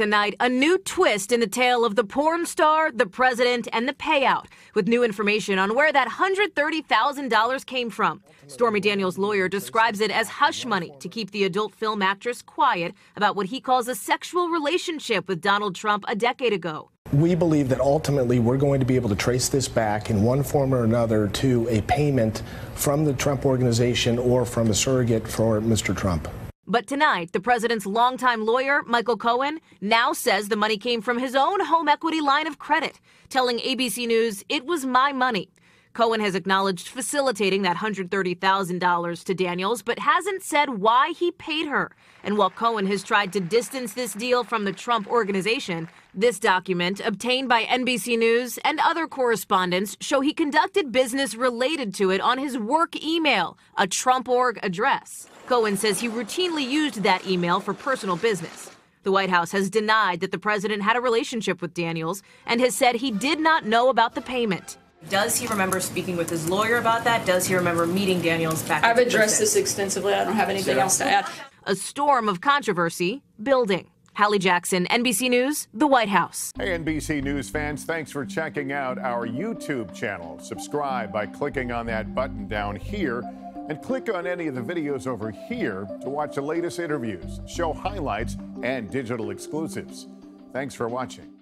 tonight, a new twist in the tale of the porn star, the president, and the payout, with new information on where that $130,000 came from. Stormy Daniels' lawyer describes it as hush money to keep the adult film actress quiet about what he calls a sexual relationship with Donald Trump a decade ago. We believe that ultimately we're going to be able to trace this back in one form or another to a payment from the Trump Organization or from a surrogate for Mr. Trump. But tonight, the president's longtime lawyer, Michael Cohen, now says the money came from his own home equity line of credit, telling ABC News it was my money. Cohen has acknowledged facilitating that $130,000 to Daniels, but hasn't said why he paid her. And while Cohen has tried to distance this deal from the Trump Organization, this document, obtained by NBC News and other correspondents, show he conducted business related to it on his work email, a Trump Org address. Cohen says he routinely used that email for personal business. The White House has denied that the president had a relationship with Daniels and has said he did not know about the payment. Does he remember speaking with his lawyer about that? Does he remember meeting Daniels back? I've addressed this extensively. I don't have anything else to add. A storm of controversy building. Hallie Jackson, NBC News, the White House. Hey, NBC News fans, thanks for checking out our YouTube channel. Subscribe by clicking on that button down here and click on any of the videos over here to watch the latest interviews, show highlights, and digital exclusives. Thanks for watching.